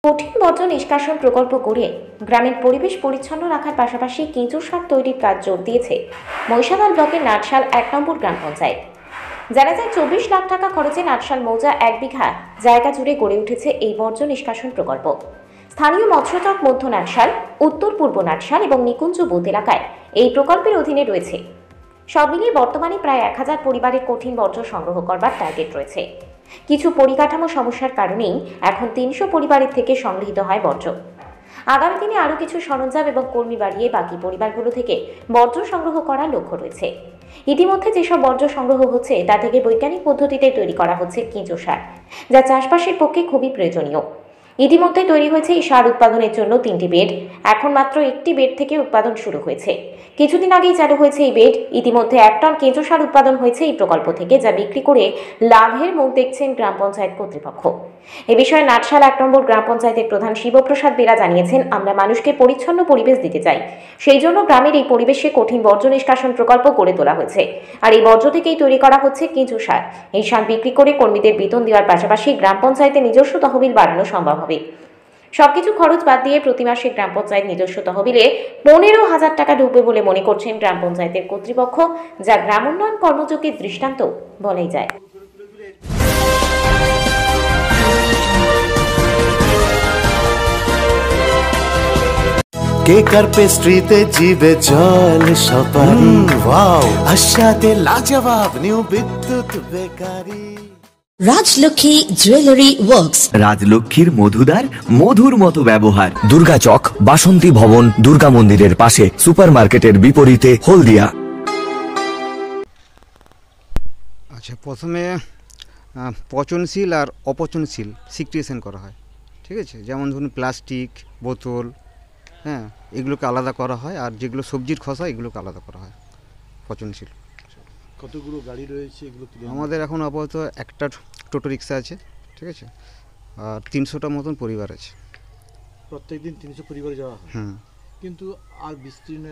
কঠিন বর্জ্য নিষ্কাশন প্রকল্প করে গ্রামের পরিবেশ পরিচ্ছন্ন রাখার পাশাপাশি কেঁচো সার তৈরির কাজ জোর দিয়েছে মহিষাদল ব্লকের নাটশাল ১ নম্বর গ্রাম পঞ্চায়েত। জানা যায় ২৪ লাখ টাকা খরচে নাটশাল মৌজা ১ বিঘা জায়গা জুড়ে গড়ে উঠেছে এই বর্জ্য নিষ্কাশন প্রকল্প। স্থানীয় মৎস্যচক মধ্য নাটশাল, উত্তর পূর্ব নাটশাল এবং নিকুঞ্জ বুথ এলাকায় এই প্রকল্পের অধীনে রয়েছে। সব মিলিয়ে বর্তমানে প্রায় ১,০০০ পরিবারের কঠিন বর্জ্য সংগ্রহ করবার টার্গেট রয়েছে। কিছু পরিকাঠামো সমস্যার কারণেই এখন ৩০০ পরিবারের থেকে সংগৃহীত হয় বর্জ্য। আগামী দিনে আরও কিছু সরঞ্জাম এবং কর্মী বাড়িয়ে বাকি পরিবারগুলো থেকে বর্জ্য সংগ্রহ করার লক্ষ্য রয়েছে। ইতিমধ্যে যেসব বর্জ্য সংগ্রহ হচ্ছে তা থেকে বৈজ্ঞানিক পদ্ধতিতে তৈরি করা হচ্ছে কেঁচো সার, যা চাষবাসের পক্ষে খুবই প্রয়োজনীয়। ইতিমধ্যে তৈরি হয়েছে এই সার উৎপাদনের জন্য ৩টি বেড। এখন মাত্র একটি বেড থেকে উৎপাদন শুরু হয়েছে। কিছুদিন আগেই চালু হয়েছে এই বেড। ইতিমধ্যে ১ টন কেঁচো সার উৎপাদন হয়েছে এই প্রকল্প থেকে, যা বিক্রি করে লাভের মুখ দেখছেন গ্রাম পঞ্চায়েত কর্তৃপক্ষ। এ বিষয়ে নাটশাল ১ নম্বর গ্রাম পঞ্চায়েতের প্রধান শিবপ্রসাদ বেরা জানিয়েছেন, আমরা মানুষকে পরিচ্ছন্ন পরিবেশ দিতে চাই, সেই জন্য গ্রামের এই পরিবেশে কঠিন বর্জ্য নিষ্কাশন প্রকল্প গড়ে তোলা হয়েছে। আর এই বর্জ্য থেকেই তৈরি করা হচ্ছে কেঁচো সার। এই সার বিক্রি করে কর্মীদের বেতন দেওয়ার পাশাপাশি গ্রাম পঞ্চায়েতে নিজস্ব তহবিল বাড়ানো সম্ভব হবে। সবকিছু খরচ বাদ দিয়ে প্রতি মাসে গ্রাম পঞ্চায়েত নিজস্ব তহবিলে ১৫,০০০ টাকা ঢুকবে বলে মনে করছেন গ্রাম পঞ্চায়েতের কর্তৃপক্ষ, যা গ্রাম উন্নয়ন কর্মযোগের দৃষ্টান্ত বলাই যায়। কেক আর পেস্ট্রিতে জিভে জল সপারি, ওয়াও আশাতে লাজবাব নিউ বিদ্যুৎ বেকারি। রাজলক্ষ্মী জুয়েলারি ওয়ার্কস, রাজলক্ষ্মীর মধুদার মধুর মতো ব্যবহার। দুর্গা চক, বাসন্তী ভবন, দুর্গা মন্দিরের পাশে, সুপার মার্কেটের বিপরীতে, হলদিয়া। আচ্ছা, প্রথমে পচনশীল আর অপচনশীল সিক্রিয়েশন করা হয়, ঠিক আছে। যেমন ধরুন প্লাস্টিক বোতল, হ্যাঁ, এগুলোকে আলাদা করা হয়, আর যেগুলো সবজির খোসা এগুলোকে আলাদা করা হয় পচনশীল। কতগুলো গাড়ি রয়েছে এগুলো? আমাদের এখন আপাতত একটা টোটো রিক্সা আছে, ঠিক আছে, আর ৩০০টা মতন পরিবার আছে। প্রত্যেকদিন ৩০০ পরিবার যাওয়া হয়? হুম। কিন্তু আর বিস্তীর্ণ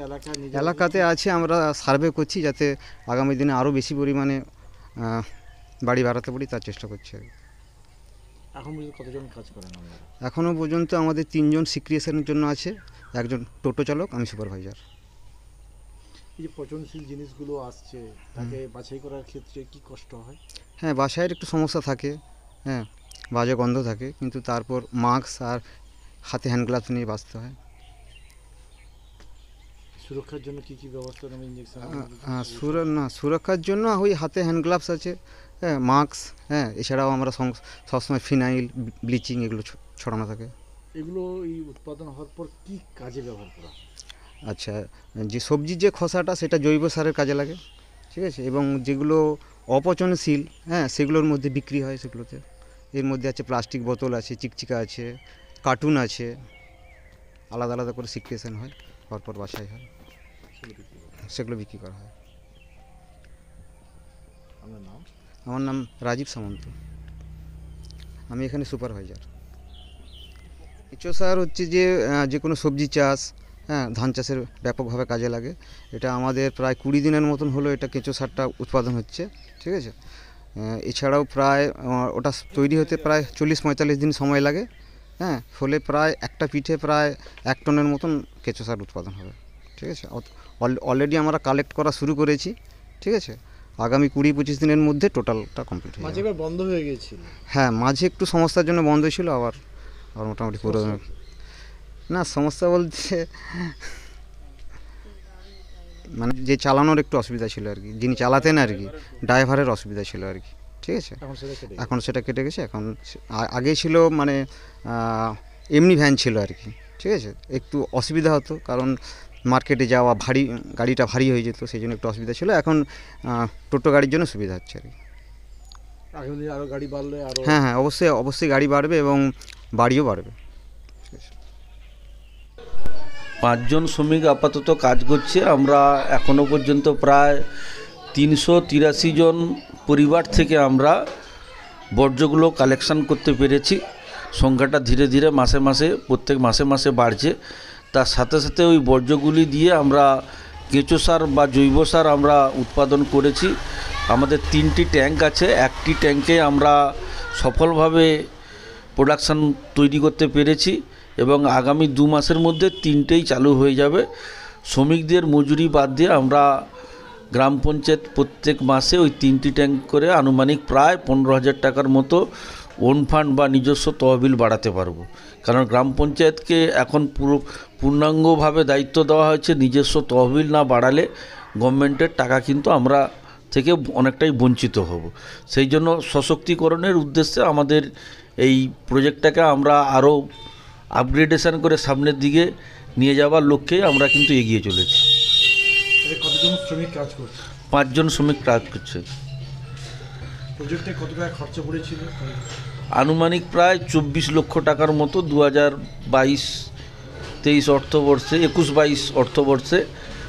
এলাকাতে আছে, আমরা সার্ভে করছি যাতে আগামী দিনে আরও বেশি পরিমাণে বাড়ি বাড়াতে পারি, তার চেষ্টা করছি আর কি। এখন পর্যন্ত কতজন কাজ করেন আপনারা? এখনও পর্যন্ত আমাদের ৩ জন সিক্রিয়েশনের জন্য আছে, একজন টোটো চালক, আমি সুপারভাইজার। এই যে পচনশীল জিনিসগুলো আসছে, তাকে বাছাই করার ক্ষেত্রে কি কষ্ট হয়? হ্যাঁ, বাসায়ের একটু সমস্যা থাকে, হ্যাঁ, বাজে গন্ধ থাকে, কিন্তু তারপর মাস্ক আর হাতে হ্যান্ড গ্লাভস নিয়ে বাঁচতে হয়। সুরক্ষার জন্য কি কি ব্যবস্থা নেবেন? ইঞ্জেকশন? সুরক্ষার জন্য ওই হাতে হ্যান্ড গ্লাভস আছে, হ্যাঁ, মাস্ক, হ্যাঁ, এছাড়াও আমরা সবসময় ফিনাইল, ব্লিচিং এগুলো ছড়ানো থাকে। এগুলো এই উৎপাদন হওয়ার পর কি কাজে ব্যবহার করা? আচ্ছা, যে সবজির যে খোসাটা সেটা জৈব সারের কাজে লাগে, ঠিক আছে, এবং যেগুলো অপচনশীল, হ্যাঁ, সেগুলোর মধ্যে বিক্রি হয়। সেগুলোতে এর মধ্যে আছে প্লাস্টিক বোতল আছে, চিকচিকা আছে, কার্টুন আছে, আলাদা আলাদা করে সিক্রেশন হয়, পরপর বাছাই হয়, সেগুলো বিক্রি করা হয়। আপনার নাম? আমার নাম রাজীব সামন্ত, আমি এখানে সুপারভাইজার। কেঁচো সার হচ্ছে যে কোনো সবজি চাষ, হ্যাঁ, ধান চাষের ব্যাপকভাবে কাজে লাগে। এটা আমাদের প্রায় 20 দিনের মতন হলো এটা কেঁচো সারটা উৎপাদন হচ্ছে, ঠিক আছে। এছাড়াও প্রায় ওটা তৈরি হতে প্রায় 40-45 দিন সময় লাগে, হ্যাঁ, ফলে প্রায় একটা পিঠে প্রায় 1 টনের মতন কেঁচো সার উৎপাদন হবে, ঠিক আছে। অলরেডি আমরা কালেক্ট করা শুরু করেছি, ঠিক আছে। আগামী 20-25 দিনের মধ্যে টোটালটা কমপ্লিট হয়ে যাবে। মাঝে এবার বন্ধ হয়ে গিয়েছিল? হ্যাঁ, মাঝে একটু সমস্যার জন্য বন্ধ ছিল, আবার মোটামুটি পুরো না সমস্যা বলতে মানে যে চালানোর একটু অসুবিধা ছিল আর কি, যিনি চালাতেন আর কি, ড্রাইভারের অসুবিধা ছিল আর কি, ঠিক আছে। এখন সেটা কেটে গেছে। এখন আগে ছিল মানে এমনি ভ্যান ছিল আর কি, ঠিক আছে। একটু অসুবিধা হতো কারণ মার্কেটে যাওয়া ভারী, গাড়িটা ভারী হয়ে যেত, সেই জন্য একটু অসুবিধা ছিল। এখন টোটো গাড়ির জন্য সুবিধা হচ্ছে আর কি। আগামী আরও গাড়ি বাড়লে আরও? হ্যাঁ হ্যাঁ, অবশ্যই গাড়ি বাড়বে এবং বাড়িও বাড়বে। 5 জন শ্রমিক আপাতত কাজ করছে। আমরা এখনো পর্যন্ত প্রায় 383 জন পরিবার থেকে আমরা বর্জ্যগুলো কালেকশন করতে পেরেছি। সংখ্যাটা ধীরে ধীরে মাসে মাসে, প্রত্যেক মাসে মাসে বাড়ছে। তার সাথে সাথে ওই বর্জ্যগুলি দিয়ে আমরা কেঁচো সার বা জৈব সার আমরা উৎপাদন করেছি। আমাদের 3টি ট্যাঙ্ক আছে। একটি ট্যাঙ্কে আমরা সফলভাবে প্রোডাকশান তৈরি করতে পেরেছি এবং আগামী 2 মাসের মধ্যে 3টেই চালু হয়ে যাবে। শ্রমিকদের মজুরি বাদ দিয়ে আমরা গ্রাম পঞ্চায়েত প্রত্যেক মাসে ওই 3টি ট্যাঙ্ক করে আনুমানিক প্রায় 15,000 টাকার মতো ওন ফান্ড বা নিজস্ব তহবিল বাড়াতে পারবো। কারণ গ্রাম পঞ্চায়েতকে এখন পূর্ণাঙ্গভাবে দায়িত্ব দেওয়া হয়েছে, নিজস্ব তহবিল না বাড়ালে গভর্নমেন্টের টাকা কিন্তু আমরা থেকে অনেকটাই বঞ্চিত হব। সেই জন্য সশক্তিকরণের উদ্দেশ্যে আমাদের এই প্রজেক্টটাকে আমরা আরও আপগ্রেডেশন করে সামনের দিকে নিয়ে যাওয়ার লক্ষ্যে আমরা কিন্তু এগিয়ে চলেছি। কতজন শ্রমিক কাজ করছে? 5 জন শ্রমিক কাজ করছে। প্রজেক্টে কত টাকা খরচা পড়েছিল? আনুমানিক প্রায় 24 লক্ষ টাকার মতো 2022-23 অর্থবর্ষে, 21-22 অর্থবর্ষে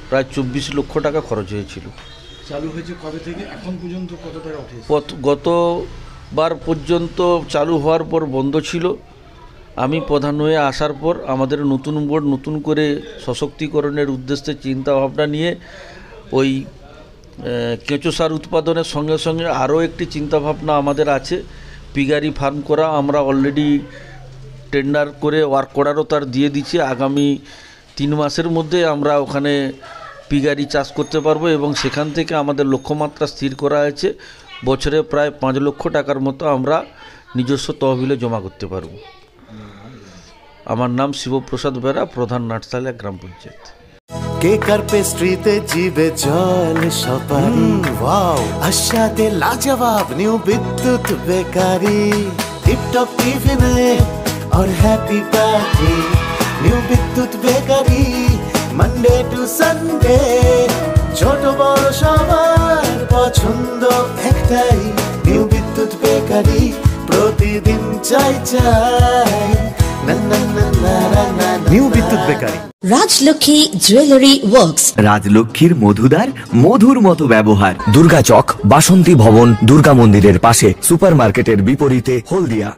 প্রায় 24 লক্ষ টাকা খরচ হয়েছিল। চালু হয়েছে কবে থেকে এখন পর্যন্ত কত টাকা উঠেছে? গতবার পর্যন্ত চালু হওয়ার পর বন্ধ ছিল। আমি প্রধান হয়ে আসার পর আমাদের নতুন বোর্ড নতুন করে সশক্তিকরণের উদ্দেশ্যে চিন্তাভাবনা নিয়ে ওই কেঁচো সার উৎপাদনের সঙ্গে সঙ্গে আরও একটি চিন্তাভাবনা আমাদের আছে, পিগারি ফার্ম করা। আমরা অলরেডি টেন্ডার করে ওয়ার্ক করারও তার দিয়ে দিচ্ছি। আগামী 3 মাসের মধ্যে আমরা ওখানে পিগারি চাষ করতে পারবো এবং সেখান থেকে আমাদের লক্ষ্যমাত্রা স্থির করা হয়েছে বছরে প্রায় 5 লক্ষ টাকার মতো আমরা নিজস্ব তহবিলে জমা করতে পারবো। আমার নাম শিবপ্রসাদ বেরা, প্রধান নাটসালা গ্রাম পঞ্চায়েত। কেকার পেস্ট্রিতে জিবে জল সপারি ওয়াও, আশাতে লাজবাব নিউ বিদ্যুৎ বেকারি, টিপটপ টিফিনে और हैप्पी पार्टी নিউ বিদ্যুৎ বেকারি, মানডে টু সানডে ছোট বড় সবার পছন্দ একটাই, নিউ বিদ্যুৎ বেকারি প্রতিদিন চাই চাই না না না না না। নিউ বিদ্যুৎ বেকারি। Rajlakhi Jewelry Works, রাজলক্ষ্মীর মধুদার মধুর মতো ব্যবহার। দুর্গা চক, বাসন্তী ভবন, দুর্গা মন্দিরের পাশে, সুপার মার্কেটের বিপরীতে, হলদিয়া।